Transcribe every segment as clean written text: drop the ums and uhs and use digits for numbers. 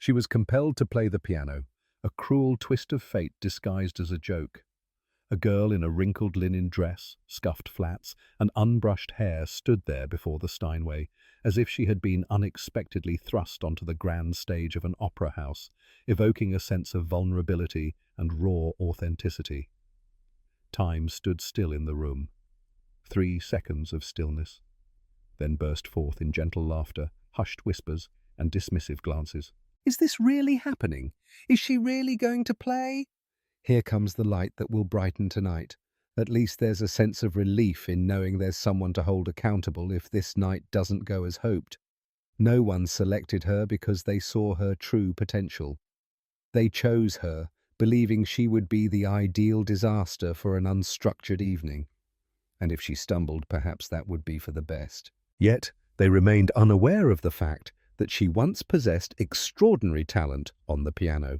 She was compelled to play the piano, a cruel twist of fate disguised as a joke. A girl in a wrinkled linen dress, scuffed flats, and unbrushed hair stood there before the Steinway, as if she had been unexpectedly thrust onto the grand stage of an opera house, evoking a sense of vulnerability and raw authenticity. Time stood still in the room. 3 seconds of stillness, then burst forth in gentle laughter, hushed whispers, and dismissive glances. "Is this really happening? Is she really going to play?" Here comes the light that will brighten tonight. At least there's a sense of relief in knowing there's someone to hold accountable if this night doesn't go as hoped. No one selected her because they saw her true potential. They chose her, believing she would be the ideal disaster for an unstructured evening. And if she stumbled, perhaps that would be for the best. Yet they remained unaware of the fact that she once possessed extraordinary talent on the piano.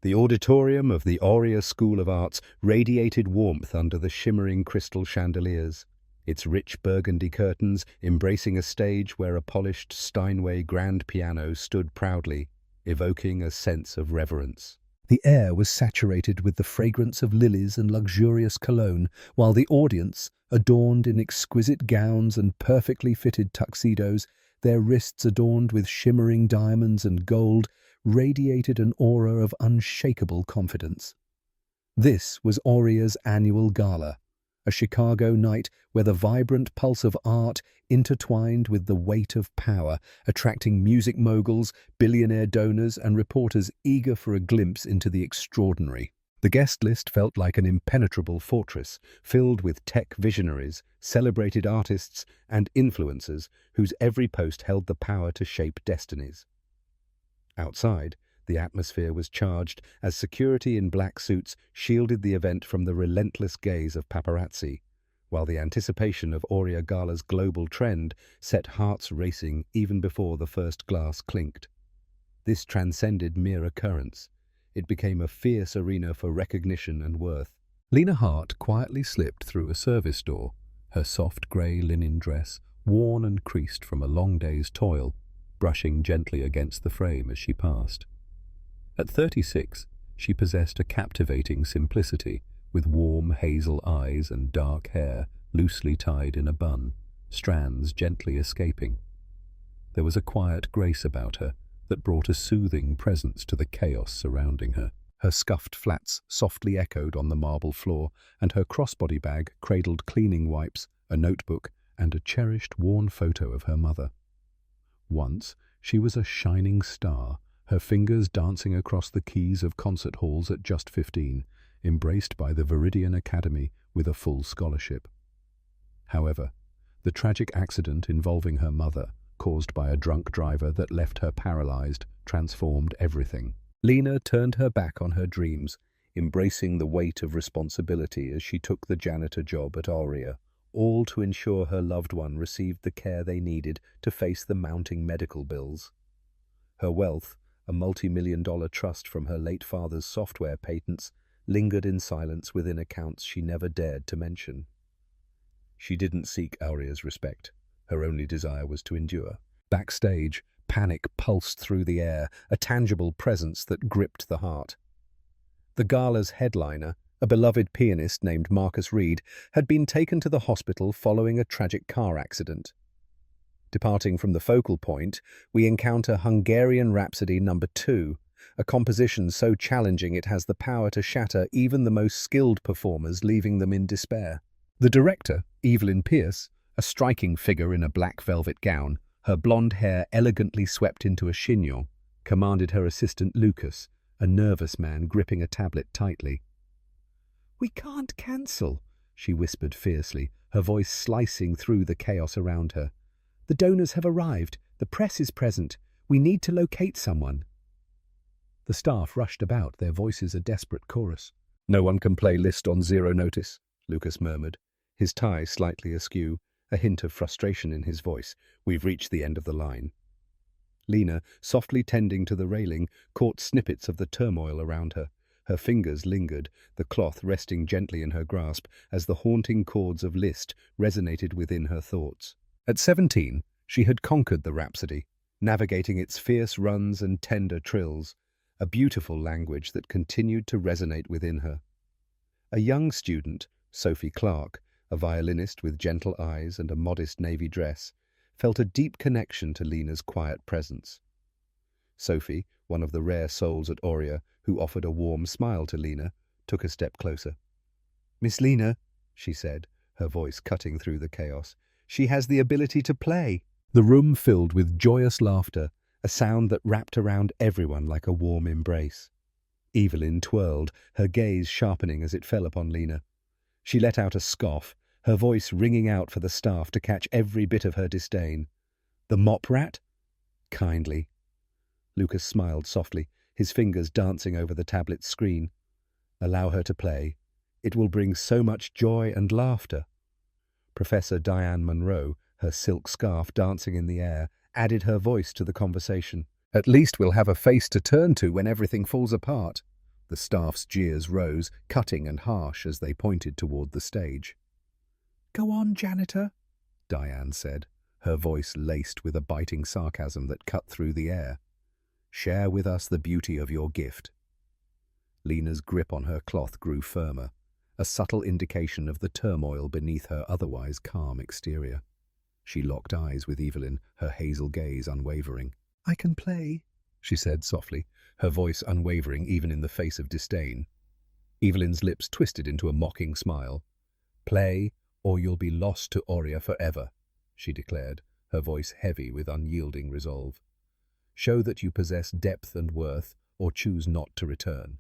The auditorium of the Aurea School of Arts radiated warmth under the shimmering crystal chandeliers, its rich burgundy curtains embracing a stage where a polished Steinway grand piano stood proudly, evoking a sense of reverence. The air was saturated with the fragrance of lilies and luxurious cologne, while the audience, adorned in exquisite gowns and perfectly fitted tuxedos, their wrists adorned with shimmering diamonds and gold, radiated an aura of unshakable confidence. This was Aurea's annual gala, a Chicago night where the vibrant pulse of art intertwined with the weight of power, attracting music moguls, billionaire donors, and reporters eager for a glimpse into the extraordinary. The guest list felt like an impenetrable fortress, filled with tech visionaries, celebrated artists, and influencers whose every post held the power to shape destinies. Outside, the atmosphere was charged as security in black suits shielded the event from the relentless gaze of paparazzi, while the anticipation of Aurea Gala's global trend set hearts racing even before the first glass clinked. This transcended mere occurrence. It became a fierce arena for recognition and worth. Lena Hart quietly slipped through a service door, her soft grey linen dress worn and creased from a long day's toil, brushing gently against the frame as she passed. At 36, she possessed a captivating simplicity, with warm hazel eyes and dark hair loosely tied in a bun, strands gently escaping. There was a quiet grace about her that brought a soothing presence to the chaos surrounding her. Her scuffed flats softly echoed on the marble floor, and her crossbody bag cradled cleaning wipes, a notebook, and a cherished worn photo of her mother. Once, she was a shining star, her fingers dancing across the keys of concert halls at just 15, embraced by the Viridian Academy with a full scholarship. However, the tragic accident involving her mother, caused by a drunk driver that left her paralyzed, transformed everything. Lena turned her back on her dreams, embracing the weight of responsibility as she took the janitor job at Aurea, all to ensure her loved one received the care they needed to face the mounting medical bills. Her wealth, a multi-million-dollar trust from her late father's software patents, lingered in silence within accounts she never dared to mention. She didn't seek Aurea's respect. Her only desire was to endure. Backstage, panic pulsed through the air, a tangible presence that gripped the heart. The gala's headliner, a beloved pianist named Marcus Reed, had been taken to the hospital following a tragic car accident. Departing from the focal point, we encounter Hungarian Rhapsody No. 2, a composition so challenging it has the power to shatter even the most skilled performers, leaving them in despair. The director, Evelyn Pierce, a striking figure in a black velvet gown, her blonde hair elegantly swept into a chignon, commanded her assistant Lucas, a nervous man gripping a tablet tightly. "We can't cancel," she whispered fiercely, her voice slicing through the chaos around her. "The donors have arrived. The press is present. We need to locate someone." The staff rushed about, their voices a desperate chorus. "No one can play Liszt on zero notice," Lucas murmured, his tie slightly askew, a hint of frustration in his voice. "We've reached the end of the line." Lena, softly tending to the railing, caught snippets of the turmoil around her. Her fingers lingered, the cloth resting gently in her grasp as the haunting chords of Liszt resonated within her thoughts. At 17, she had conquered the Rhapsody, navigating its fierce runs and tender trills, a beautiful language that continued to resonate within her. A young student, Sophie Clark, a violinist with gentle eyes and a modest navy dress, felt a deep connection to Lena's quiet presence. Sophie, one of the rare souls at Aurea who offered a warm smile to Lena, took a step closer. "Miss Lena," she said, her voice cutting through the chaos, "she has the ability to play." The room filled with joyous laughter, a sound that wrapped around everyone like a warm embrace. Evelyn twirled, her gaze sharpening as it fell upon Lena. She let out a scoff, her voice ringing out for the staff to catch every bit of her disdain. "The mop rat?" "Kindly." Lucas smiled softly, his fingers dancing over the tablet's screen. "Allow her to play. It will bring so much joy and laughter." Professor Diane Monroe, her silk scarf dancing in the air, added her voice to the conversation. "At least we'll have a face to turn to when everything falls apart." The staff's jeers rose, cutting and harsh as they pointed toward the stage. "Go on, janitor," Diane said, her voice laced with a biting sarcasm that cut through the air. "Share with us the beauty of your gift." Lena's grip on her cloth grew firmer, a subtle indication of the turmoil beneath her otherwise calm exterior. She locked eyes with Evelyn, her hazel gaze unwavering. "I can play," she said softly, her voice unwavering even in the face of disdain. Evelyn's lips twisted into a mocking smile. "Play, or you'll be lost to Aurea forever," she declared, her voice heavy with unyielding resolve. "Show that you possess depth and worth, or choose not to return."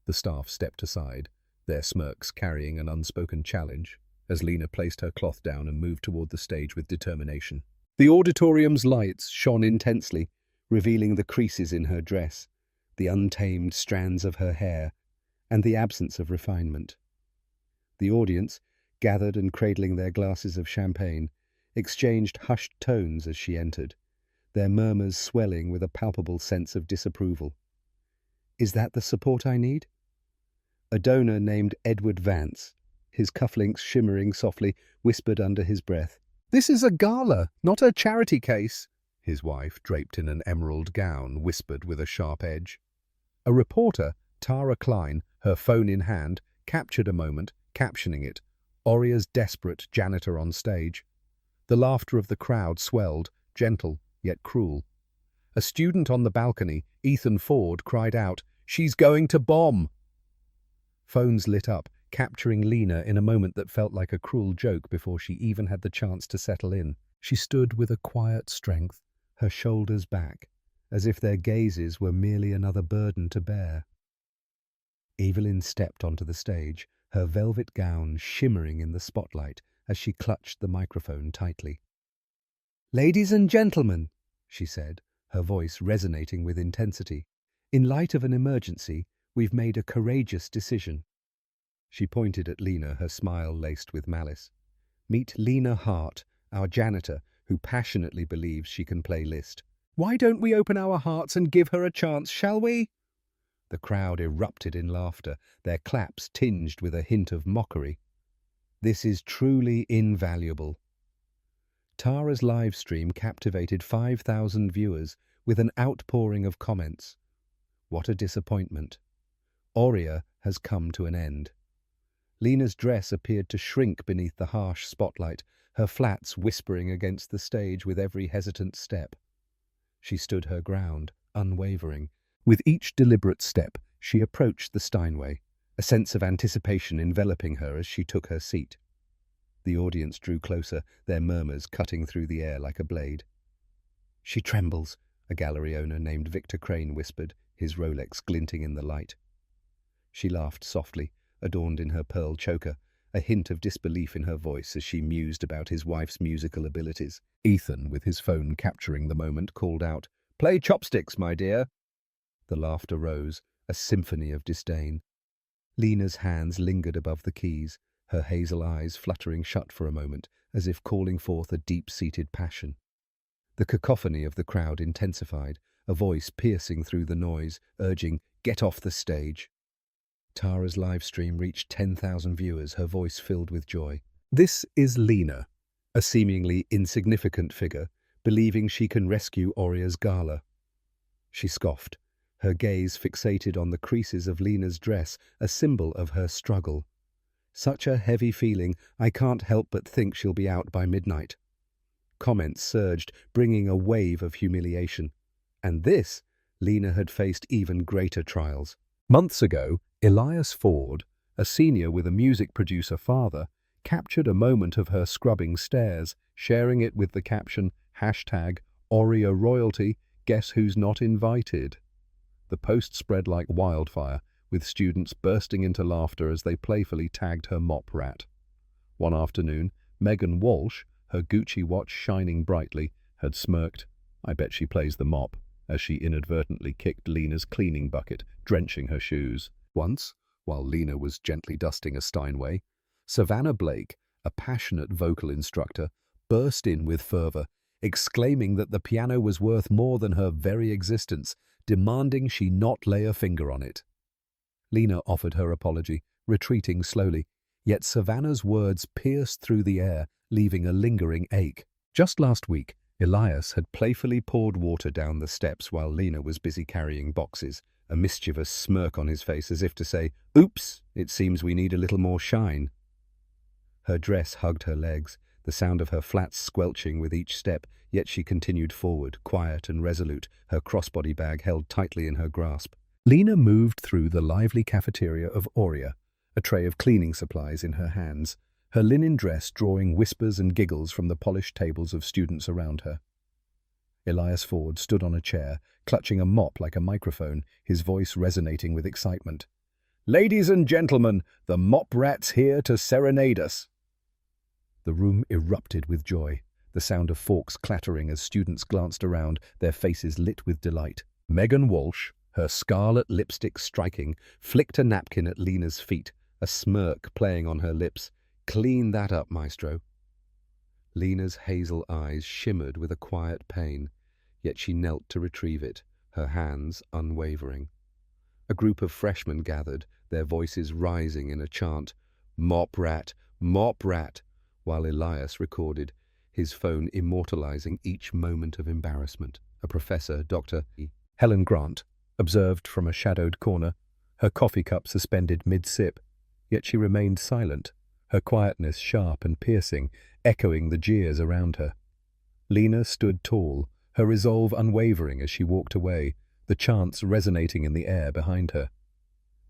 The staff stepped aside, their smirks carrying an unspoken challenge, as Lena placed her cloth down and moved toward the stage with determination. The auditorium's lights shone intensely, revealing the creases in her dress, the untamed strands of her hair, and the absence of refinement. The audience, gathered and cradling their glasses of champagne, exchanged hushed tones as she entered, their murmurs swelling with a palpable sense of disapproval. "Is that the support I need?" A donor named Edward Vance, his cufflinks shimmering softly, whispered under his breath. "This is a gala, not a charity case," his wife, draped in an emerald gown, whispered with a sharp edge. A reporter, Tara Klein, her phone in hand, captured a moment, captioning it, "Aurea's desperate janitor on stage." The laughter of the crowd swelled, gentle yet cruel. A student on the balcony, Ethan Ford, cried out, "She's going to bomb!" Phones lit up, capturing Lena in a moment that felt like a cruel joke before she even had the chance to settle in. She stood with a quiet strength, her shoulders back, as if their gazes were merely another burden to bear. Evelyn stepped onto the stage, her velvet gown shimmering in the spotlight as she clutched the microphone tightly. "Ladies and gentlemen," she said, her voice resonating with intensity, "in light of an emergency, we've made a courageous decision." She pointed at Lena, her smile laced with malice. "Meet Lena Hart, our janitor, who passionately believes she can play Liszt. Why don't we open our hearts and give her a chance, shall we?" The crowd erupted in laughter, their claps tinged with a hint of mockery. "This is truly invaluable." Tara's live stream captivated 5,000 viewers with an outpouring of comments. What a disappointment. Aurea has come to an end. Lena's dress appeared to shrink beneath the harsh spotlight, her flats whispering against the stage with every hesitant step. She stood her ground, unwavering. With each deliberate step, she approached the Steinway, a sense of anticipation enveloping her as she took her seat. The audience drew closer, their murmurs cutting through the air like a blade. "She trembles," a gallery owner named Victor Crane whispered, his Rolex glinting in the light. She laughed softly, adorned in her pearl choker, a hint of disbelief in her voice as she mused about his wife's musical abilities. Ethan, with his phone capturing the moment, called out, "Play chopsticks, my dear." The laughter rose, a symphony of disdain. Lena's hands lingered above the keys, her hazel eyes fluttering shut for a moment, as if calling forth a deep-seated passion. The cacophony of the crowd intensified, a voice piercing through the noise, urging, "Get off the stage." Tara's live stream reached 10,000 viewers, her voice filled with joy. "This is Lena," a seemingly insignificant figure, believing she can rescue Oria's gala. She scoffed, her gaze fixated on the creases of Lena's dress, a symbol of her struggle. Such a heavy feeling, I can't help but think she'll be out by midnight. Comments surged, bringing a wave of humiliation. And this, Lena had faced even greater trials. Months ago, Elias Ford, a senior with a music producer father, captured a moment of her scrubbing stares, sharing it with the caption, #Oria Royalty, guess who's not invited. The post spread like wildfire, with students bursting into laughter as they playfully tagged her mop rat. One afternoon, Megan Walsh, her Gucci watch shining brightly, had smirked. I bet she plays the mop, as she inadvertently kicked Lena's cleaning bucket, drenching her shoes. Once, while Lena was gently dusting a Steinway, Savannah Blake, a passionate vocal instructor, burst in with fervor, exclaiming that the piano was worth more than her very existence, demanding she not lay a finger on it. Lena offered her apology, retreating slowly, yet Savannah's words pierced through the air, leaving a lingering ache. Just last week, Elias had playfully poured water down the steps while Lena was busy carrying boxes, a mischievous smirk on his face as if to say, "Oops, it seems we need a little more shine." Her dress hugged her legs, the sound of her flats squelching with each step, yet she continued forward, quiet and resolute, her crossbody bag held tightly in her grasp. Lena moved through the lively cafeteria of Oria, a tray of cleaning supplies in her hands, her linen dress drawing whispers and giggles from the polished tables of students around her. Elias Ford stood on a chair, clutching a mop like a microphone, his voice resonating with excitement. "Ladies and gentlemen, the mop rat's here to serenade us." The room erupted with joy, the sound of forks clattering as students glanced around, their faces lit with delight. Megan Walsh, her scarlet lipstick striking, flicked a napkin at Lena's feet, a smirk playing on her lips. "Clean that up, maestro." Lena's hazel eyes shimmered with a quiet pain, yet she knelt to retrieve it, her hands unwavering. A group of freshmen gathered, their voices rising in a chant, "Mop rat, mop rat," while Elias recorded, his phone immortalizing each moment of embarrassment. A professor, Dr. Helen Grant, observed from a shadowed corner, her coffee cup suspended mid-sip, yet she remained silent, her quietness sharp and piercing, echoing the jeers around her. Lena stood tall, her resolve unwavering as she walked away, the chants resonating in the air behind her.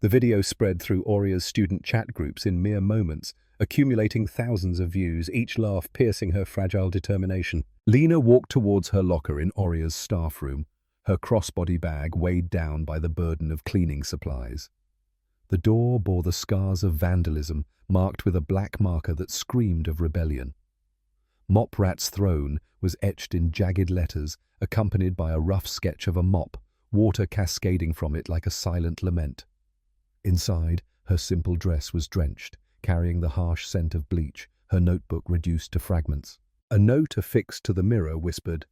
The video spread through Oria's student chat groups in mere moments, accumulating thousands of views, each laugh piercing her fragile determination. Lena walked towards her locker in Oria's staff room, her crossbody bag weighed down by the burden of cleaning supplies. The door bore the scars of vandalism, marked with a black marker that screamed of rebellion. Mop Rat's throne was etched in jagged letters, accompanied by a rough sketch of a mop, water cascading from it like a silent lament. Inside, her simple dress was drenched, carrying the harsh scent of bleach, her notebook reduced to fragments. A note affixed to the mirror whispered,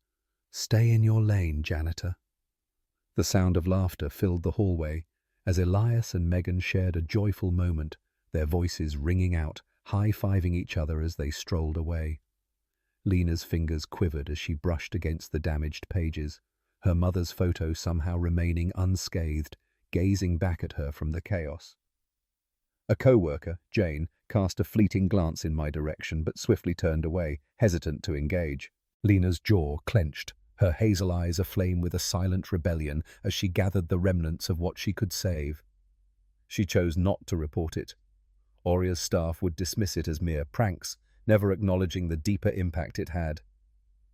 "Stay in your lane, janitor." The sound of laughter filled the hallway as Elias and Megan shared a joyful moment, their voices ringing out, high-fiving each other as they strolled away. Lena's fingers quivered as she brushed against the damaged pages, her mother's photo somehow remaining unscathed, gazing back at her from the chaos. A co-worker, Jane, cast a fleeting glance in my direction but swiftly turned away, hesitant to engage. Lena's jaw clenched, her hazel eyes aflame with a silent rebellion as she gathered the remnants of what she could save. She chose not to report it. Oria's staff would dismiss it as mere pranks, never acknowledging the deeper impact it had.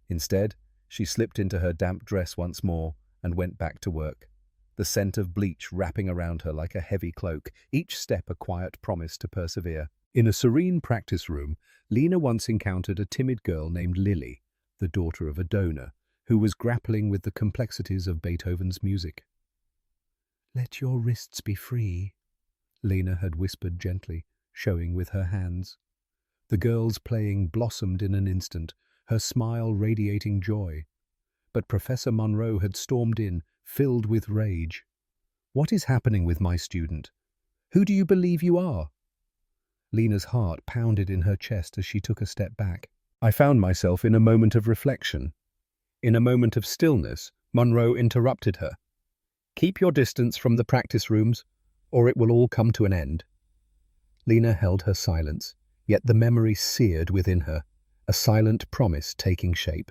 Instead, she slipped into her damp dress once more and went back to work, the scent of bleach wrapping around her like a heavy cloak, each step a quiet promise to persevere. In a serene practice room, Lena once encountered a timid girl named Lily, the daughter of a donor, who was grappling with the complexities of Beethoven's music. "Let your wrists be free," Lena had whispered gently, showing with her hands. The girl's playing blossomed in an instant, her smile radiating joy. But Professor Monroe had stormed in, filled with rage. "What is happening with my student? Who do you believe you are?" Lena's heart pounded in her chest as she took a step back. I found myself in a moment of reflection. In a moment of stillness, Monroe interrupted her. "Keep your distance from the practice rooms, or it will all come to an end." Lena held her silence, yet the memory seared within her, a silent promise taking shape.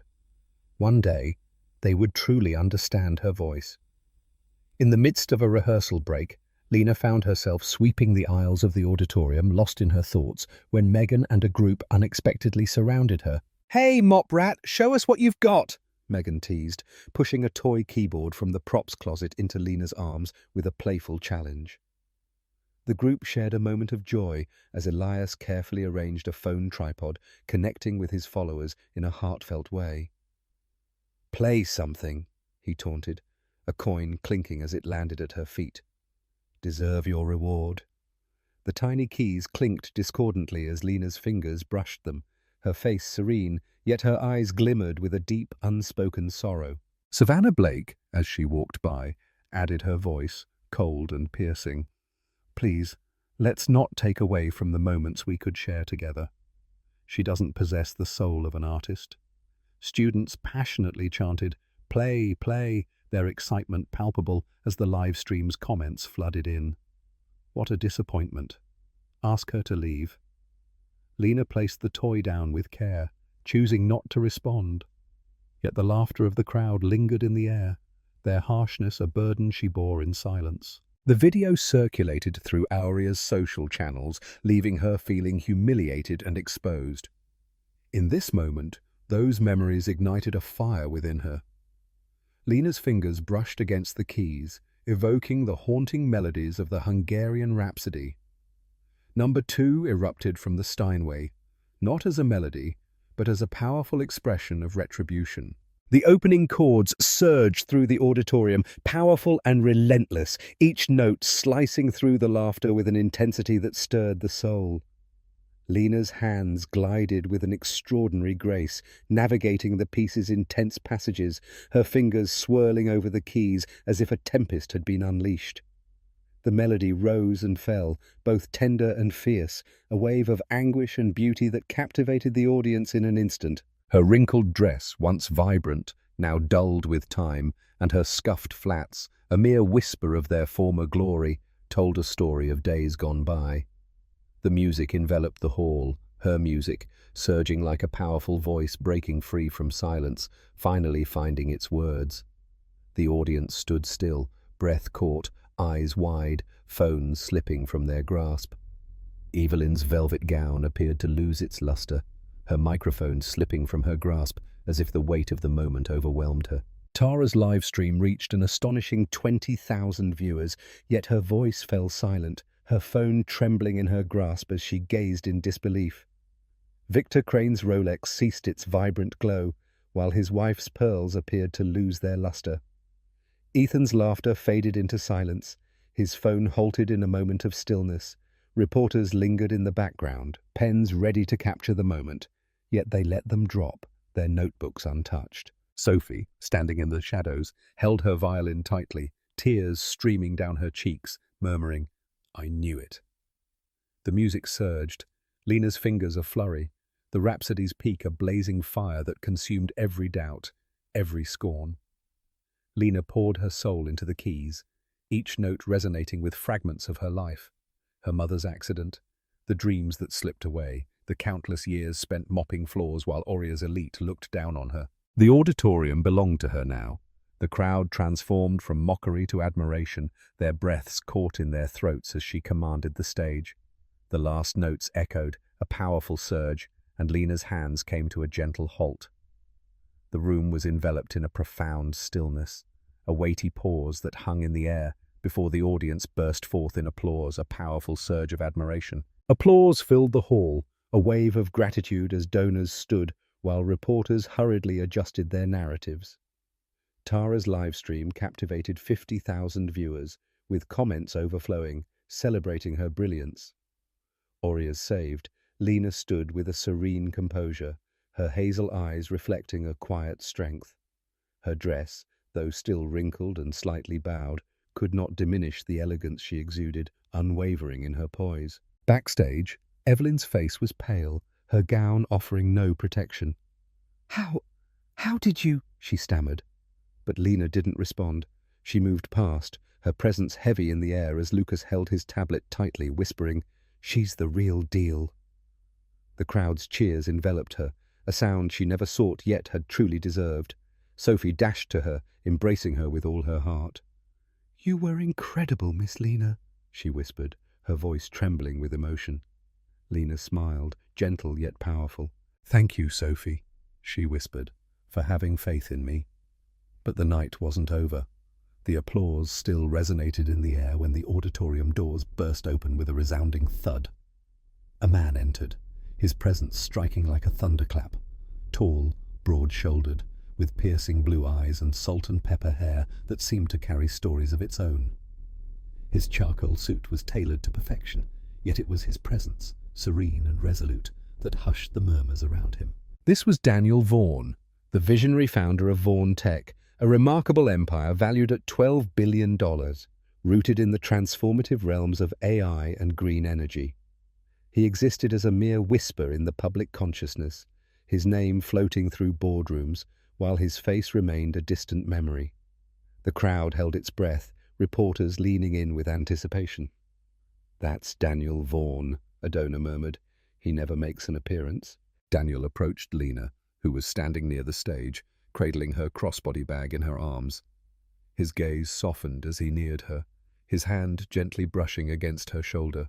One day, they would truly understand her voice. In the midst of a rehearsal break, Lena found herself sweeping the aisles of the auditorium, lost in her thoughts, when Megan and a group unexpectedly surrounded her. "Hey, mop rat, show us what you've got," Megan teased, pushing a toy keyboard from the props closet into Lena's arms with a playful challenge. The group shared a moment of joy as Elias carefully arranged a phone tripod, connecting with his followers in a heartfelt way. "Play something," he taunted, a coin clinking as it landed at her feet. "Deserve your reward." The tiny keys clinked discordantly as Lena's fingers brushed them, her face serene, yet her eyes glimmered with a deep, unspoken sorrow. Savannah Blake, as she walked by, added her voice, cold and piercing. "Please, let's not take away from the moments we could share together." She doesn't possess the soul of an artist. Students passionately chanted, "Play, play," their excitement palpable as the live stream's comments flooded in. What a disappointment. Ask her to leave. Lena placed the toy down with care, choosing not to respond. Yet the laughter of the crowd lingered in the air, their harshness a burden she bore in silence. The video circulated through Auria's social channels, leaving her feeling humiliated and exposed. In this moment, those memories ignited a fire within her. Lena's fingers brushed against the keys, evoking the haunting melodies of the Hungarian Rhapsody. Number 2 erupted from the Steinway, not as a melody, but as a powerful expression of retribution. The opening chords surged through the auditorium, powerful and relentless, each note slicing through the laughter with an intensity that stirred the soul. Lena's hands glided with an extraordinary grace, navigating the piece's intense passages, her fingers swirling over the keys as if a tempest had been unleashed. The melody rose and fell, both tender and fierce, a wave of anguish and beauty that captivated the audience in an instant. Her wrinkled dress, once vibrant, now dulled with time, and her scuffed flats, a mere whisper of their former glory, told a story of days gone by. The music enveloped the hall, her music, surging like a powerful voice breaking free from silence, finally finding its words. The audience stood still, breath caught, eyes wide, phones slipping from their grasp. Evelyn's velvet gown appeared to lose its luster, her microphone slipping from her grasp as if the weight of the moment overwhelmed her. Tara's live stream reached an astonishing 20,000 viewers, yet her voice fell silent, her phone trembling in her grasp as she gazed in disbelief. Victor Crane's Rolex ceased its vibrant glow, while his wife's pearls appeared to lose their luster. Ethan's laughter faded into silence, his phone halted in a moment of stillness. Reporters lingered in the background, pens ready to capture the moment, yet they let them drop, their notebooks untouched. Sophie, standing in the shadows, held her violin tightly, tears streaming down her cheeks, murmuring, "I knew it." The music surged, Lena's fingers a flurry, the Rhapsody's peak a blazing fire that consumed every doubt, every scorn. Lena poured her soul into the keys, each note resonating with fragments of her life, her mother's accident, the dreams that slipped away, the countless years spent mopping floors while Auria's elite looked down on her. The auditorium belonged to her now, the crowd transformed from mockery to admiration, their breaths caught in their throats as she commanded the stage. The last notes echoed, a powerful surge, and Lena's hands came to a gentle halt. The room was enveloped in a profound stillness, a weighty pause that hung in the air before the audience burst forth in applause, a powerful surge of admiration. Applause filled the hall, a wave of gratitude as donors stood while reporters hurriedly adjusted their narratives. Tara's livestream captivated 50,000 viewers, with comments overflowing, celebrating her brilliance. Auria's saved, Lena stood with a serene composure, her hazel eyes reflecting a quiet strength. Her dress, though still wrinkled and slightly bowed, could not diminish the elegance she exuded, unwavering in her poise. Backstage, Evelyn's face was pale, her gown offering no protection. "How did you—" she stammered. But Lena didn't respond. She moved past, her presence heavy in the air as Lucas held his tablet tightly, whispering, "She's the real deal." The crowd's cheers enveloped her, a sound she never sought yet had truly deserved. Sophie dashed to her, embracing her with all her heart. "You were incredible, Miss Lena," she whispered, her voice trembling with emotion. Lena smiled, gentle yet powerful. "Thank you, Sophie," she whispered, "for having faith in me." But the night wasn't over. The applause still resonated in the air when the auditorium doors burst open with a resounding thud. A man entered, his presence striking like a thunderclap. Tall, broad-shouldered, with piercing blue eyes and salt and pepper hair that seemed to carry stories of its own. His charcoal suit was tailored to perfection, yet it was his presence, serene and resolute, that hushed the murmurs around him. This was Daniel Vaughan, the visionary founder of Vaughan Tech, a remarkable empire valued at $12 billion, rooted in the transformative realms of AI and green energy. He existed as a mere whisper in the public consciousness, his name floating through boardrooms, while his face remained a distant memory. The crowd held its breath, reporters leaning in with anticipation. "That's Daniel Vaughan," a donor murmured. "He never makes an appearance." Daniel approached Lena, who was standing near the stage, cradling her crossbody bag in her arms. His gaze softened as he neared her, his hand gently brushing against her shoulder.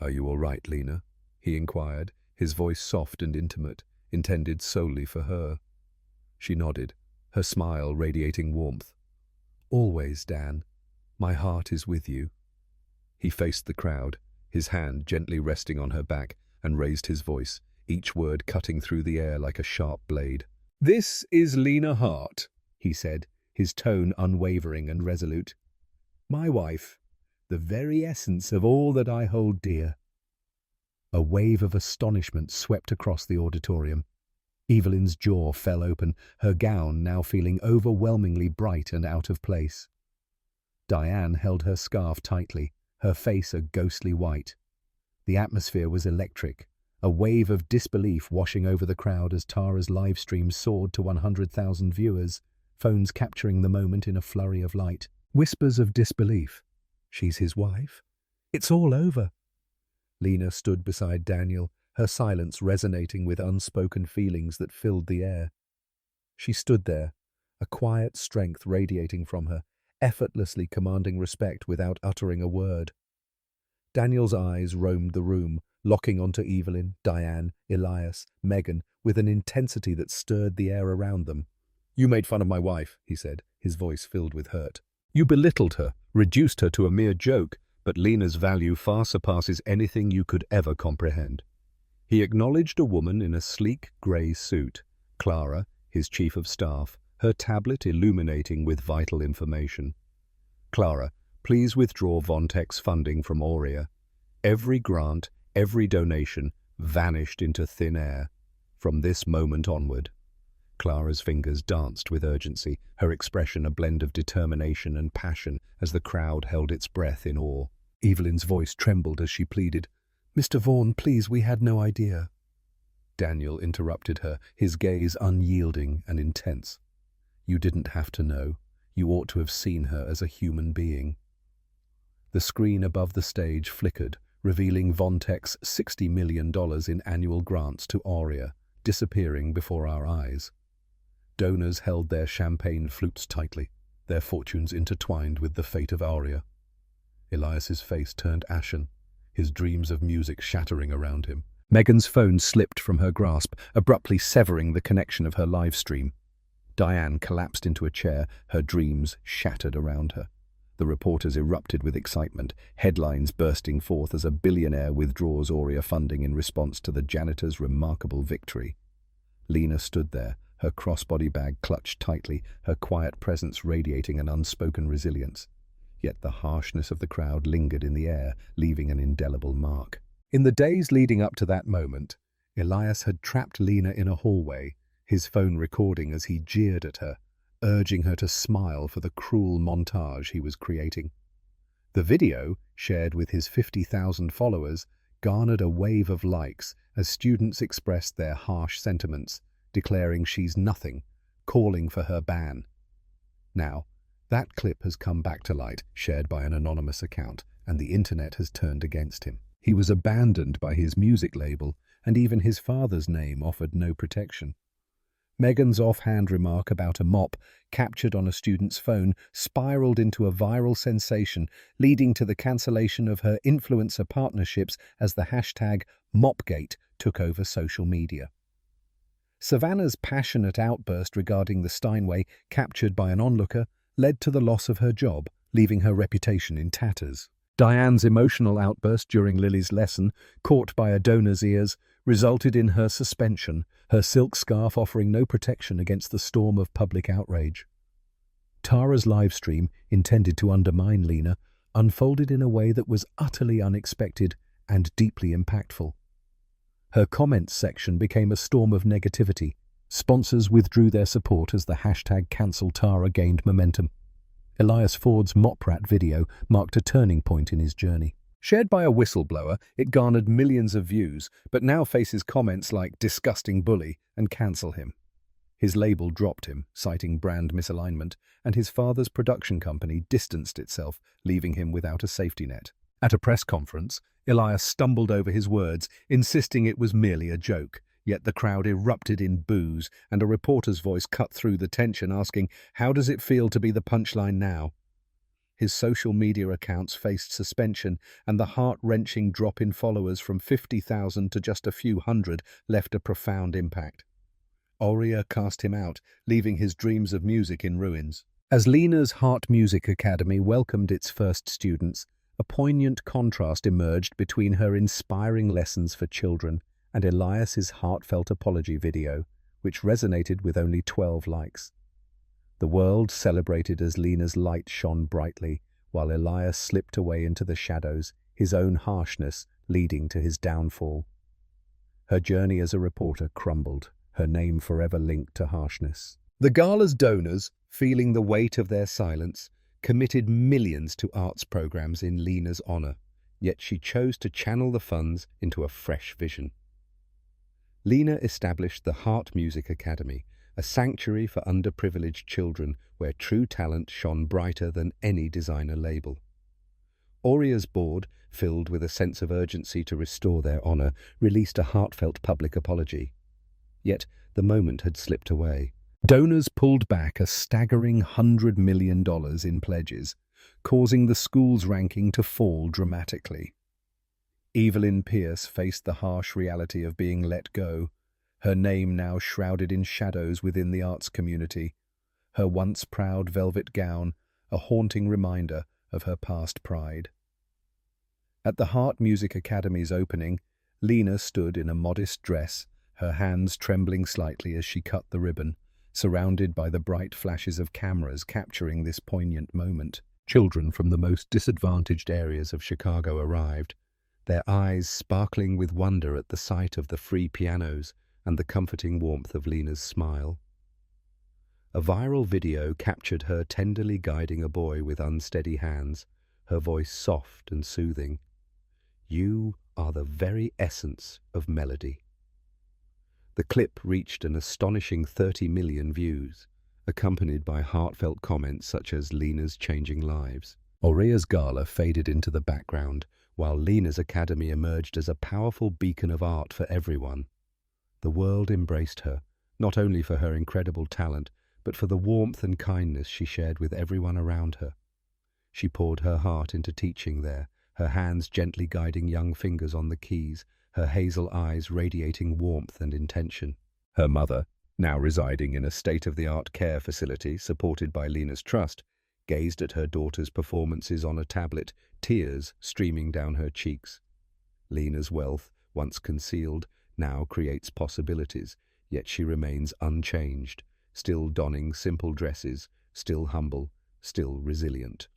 "Are you all right, Lena?" he inquired, his voice soft and intimate, intended solely for her. She nodded, her smile radiating warmth. "Always, Dan. My heart is with you." He faced the crowd, his hand gently resting on her back, and raised his voice, each word cutting through the air like a sharp blade. "This is Lena Hart," he said, his tone unwavering and resolute. "My wife, the very essence of all that I hold dear." A wave of astonishment swept across the auditorium. Evelyn's jaw fell open, her gown now feeling overwhelmingly bright and out of place. Diane held her scarf tightly, her face a ghostly white. The atmosphere was electric, a wave of disbelief washing over the crowd as Tara's live stream soared to 100,000 viewers, phones capturing the moment in a flurry of light. Whispers of disbelief. "She's his wife? It's all over." Lena stood beside Daniel, her silence resonating with unspoken feelings that filled the air. She stood there, a quiet strength radiating from her, effortlessly commanding respect without uttering a word. Daniel's eyes roamed the room, locking onto Evelyn, Diane, Elias, Megan, with an intensity that stirred the air around them. "You made fun of my wife," he said, his voice filled with hurt. "You belittled her, reduced her to a mere joke, but Lena's value far surpasses anything you could ever comprehend." He acknowledged a woman in a sleek grey suit, Clara, his chief of staff, her tablet illuminating with vital information. "Clara, please withdraw Vontech's funding from Aurea." Every grant, every donation vanished into thin air. From this moment onward, Clara's fingers danced with urgency, her expression a blend of determination and passion as the crowd held its breath in awe. Evelyn's voice trembled as she pleaded, "Mr. Vaughan, please, we had no idea." Daniel interrupted her, his gaze unyielding and intense. "You didn't have to know. You ought to have seen her as a human being." The screen above the stage flickered, revealing Vontech's $60 million in annual grants to Aurea, disappearing before our eyes. Donors held their champagne flutes tightly, their fortunes intertwined with the fate of Aurea. Elias's face turned ashen, his dreams of music shattering around him. Megan's phone slipped from her grasp, abruptly severing the connection of her live stream. Diane collapsed into a chair, her dreams shattered around her. The reporters erupted with excitement, headlines bursting forth as a billionaire withdraws Aurea funding in response to the janitor's remarkable victory. Lena stood there, her crossbody bag clutched tightly, her quiet presence radiating an unspoken resilience. Yet the harshness of the crowd lingered in the air, leaving an indelible mark. In the days leading up to that moment, Elias had trapped Lena in a hallway, his phone recording as he jeered at her, urging her to smile for the cruel montage he was creating. The video, shared with his 50,000 followers, garnered a wave of likes as students expressed their harsh sentiments, declaring she's nothing, calling for her ban. Now, that clip has come back to light, shared by an anonymous account, and the internet has turned against him. He was abandoned by his music label, and even his father's name offered no protection. Megan's offhand remark about a mop captured on a student's phone spiraled into a viral sensation, leading to the cancellation of her influencer partnerships as the hashtag #Mopgate took over social media. Savannah's passionate outburst regarding the Steinway, captured by an onlooker, led to the loss of her job, leaving her reputation in tatters. Diane's emotional outburst during Lily's lesson, caught by a donor's ears, resulted in her suspension, her silk scarf offering no protection against the storm of public outrage. Tara's livestream, intended to undermine Lena, unfolded in a way that was utterly unexpected and deeply impactful. Her comments section became a storm of negativity. Sponsors withdrew their support as the hashtag #CancelTara gained momentum. Elias Ford's Mop Rat video marked a turning point in his journey. Shared by a whistleblower, it garnered millions of views, but now faces comments like "disgusting bully" and "cancel him." His label dropped him, citing brand misalignment, and his father's production company distanced itself, leaving him without a safety net. At a press conference, Elias stumbled over his words, insisting it was merely a joke. Yet the crowd erupted in boos, and a reporter's voice cut through the tension, asking, "How does it feel to be the punchline now?" His social media accounts faced suspension, and the heart-wrenching drop in followers from 50,000 to just a few hundred left a profound impact. Aurea cast him out, leaving his dreams of music in ruins. As Lena's Heart Music Academy welcomed its first students, a poignant contrast emerged between her inspiring lessons for children and Elias's heartfelt apology video, which resonated with only 12 likes. The world celebrated as Lena's light shone brightly, while Elias slipped away into the shadows, his own harshness leading to his downfall. Her journey as a reporter crumbled, her name forever linked to harshness. The gala's donors, feeling the weight of their silence, committed millions to arts programs in Lena's honor, yet she chose to channel the funds into a fresh vision. Lena established the Heart Music Academy, a sanctuary for underprivileged children where true talent shone brighter than any designer label. Aurea's board, filled with a sense of urgency to restore their honor, released a heartfelt public apology. Yet the moment had slipped away. Donors pulled back a staggering $100 million in pledges, causing the school's ranking to fall dramatically. Evelyn Pierce faced the harsh reality of being let go, her name now shrouded in shadows within the arts community, her once proud velvet gown a haunting reminder of her past pride. At the Heart Music Academy's opening, Lena stood in a modest dress, her hands trembling slightly as she cut the ribbon, surrounded by the bright flashes of cameras capturing this poignant moment. Children from the most disadvantaged areas of Chicago arrived, their eyes sparkling with wonder at the sight of the free pianos and the comforting warmth of Lena's smile. A viral video captured her tenderly guiding a boy with unsteady hands, her voice soft and soothing. "You are the very essence of melody." The clip reached an astonishing 30 million views, accompanied by heartfelt comments such as "Lena's changing lives." Aurea's gala faded into the background, while Lena's academy emerged as a powerful beacon of art for everyone. The world embraced her, not only for her incredible talent, but for the warmth and kindness she shared with everyone around her. She poured her heart into teaching there, her hands gently guiding young fingers on the keys, her hazel eyes radiating warmth and intention. Her mother, now residing in a state-of-the-art care facility supported by Lena's trust, gazed at her daughter's performances on a tablet, tears streaming down her cheeks. Lena's wealth, once concealed, now creates possibilities, yet she remains unchanged, still donning simple dresses, still humble, still resilient.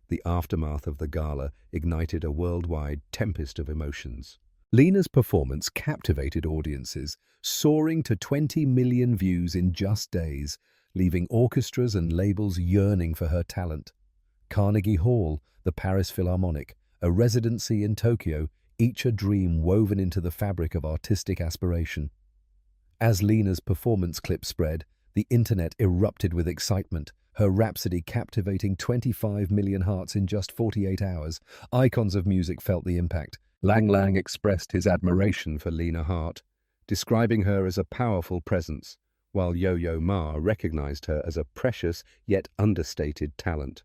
The aftermath of the gala ignited a worldwide tempest of emotions. Lena's performance captivated audiences, soaring to 20 million views in just days, leaving orchestras and labels yearning for her talent. Carnegie Hall, the Paris Philharmonic, a residency in Tokyo, each a dream woven into the fabric of artistic aspiration. As Lena's performance clip spread, the internet erupted with excitement, her rhapsody captivating 25 million hearts in just 48 hours. Icons of music felt the impact. Lang Lang expressed his admiration for Lena Hart, describing her as a powerful presence, while Yo-Yo Ma recognized her as a precious yet understated talent.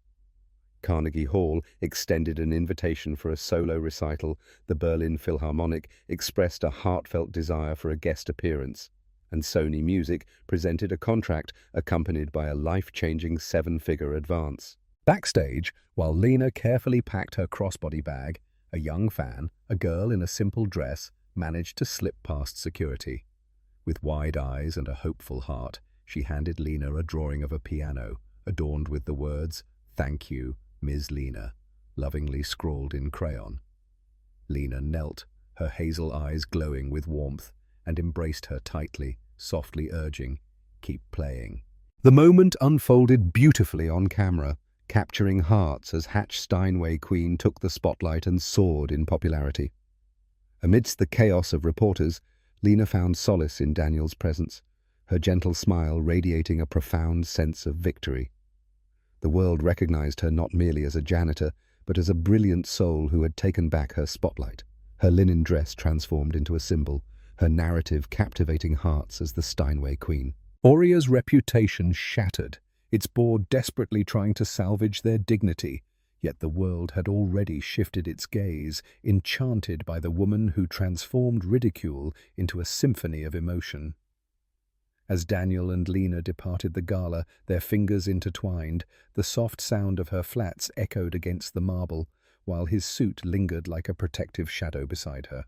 Carnegie Hall extended an invitation for a solo recital, the Berlin Philharmonic expressed a heartfelt desire for a guest appearance, and Sony Music presented a contract accompanied by a life-changing seven-figure advance. Backstage, while Lena carefully packed her crossbody bag, a young fan, a girl in a simple dress, managed to slip past security. With wide eyes and a hopeful heart, she handed Lena a drawing of a piano, adorned with the words, "Thank you, Ms. Lena," lovingly scrawled in crayon. Lena knelt, her hazel eyes glowing with warmth, and embraced her tightly, softly urging, "Keep playing." The moment unfolded beautifully on camera, capturing hearts as Hatch Steinway Queen took the spotlight and soared in popularity. Amidst the chaos of reporters, Lena found solace in Daniel's presence, her gentle smile radiating a profound sense of victory. The world recognized her not merely as a janitor, but as a brilliant soul who had taken back her spotlight. Her linen dress transformed into a symbol, her narrative captivating hearts as the Steinway Queen. Oria's reputation shattered, its board desperately trying to salvage their dignity, yet the world had already shifted its gaze, enchanted by the woman who transformed ridicule into a symphony of emotion. As Daniel and Lena departed the gala, their fingers intertwined, the soft sound of her flats echoed against the marble, while his suit lingered like a protective shadow beside her.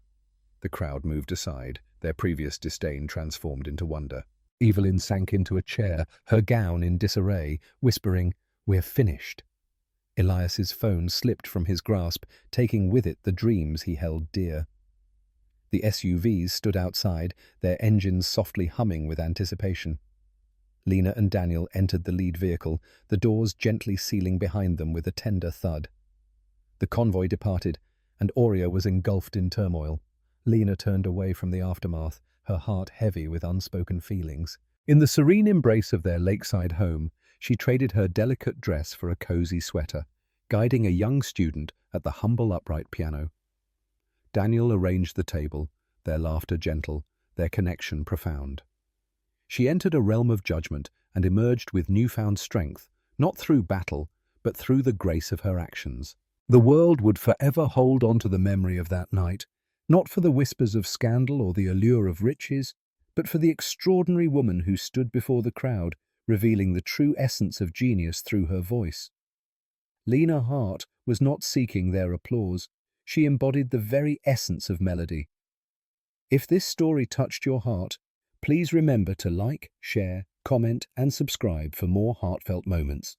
The crowd moved aside, their previous disdain transformed into wonder. Evelyn sank into a chair, her gown in disarray, whispering, "We're finished." Elias's phone slipped from his grasp, taking with it the dreams he held dear. The SUVs stood outside, their engines softly humming with anticipation. Lena and Daniel entered the lead vehicle, the doors gently sealing behind them with a tender thud. The convoy departed, and Aurea was engulfed in turmoil. Lena turned away from the aftermath, her heart heavy with unspoken feelings. In the serene embrace of their lakeside home, she traded her delicate dress for a cozy sweater, guiding a young student at the humble upright piano. Daniel arranged the table, their laughter gentle, their connection profound. She entered a realm of judgment and emerged with newfound strength, not through battle, but through the grace of her actions. The world would forever hold on to the memory of that night, not for the whispers of scandal or the allure of riches, but for the extraordinary woman who stood before the crowd, revealing the true essence of genius through her voice. Lena Hart was not seeking their applause. She embodied the very essence of melody. If this story touched your heart, please remember to like, share, comment, and subscribe for more heartfelt moments.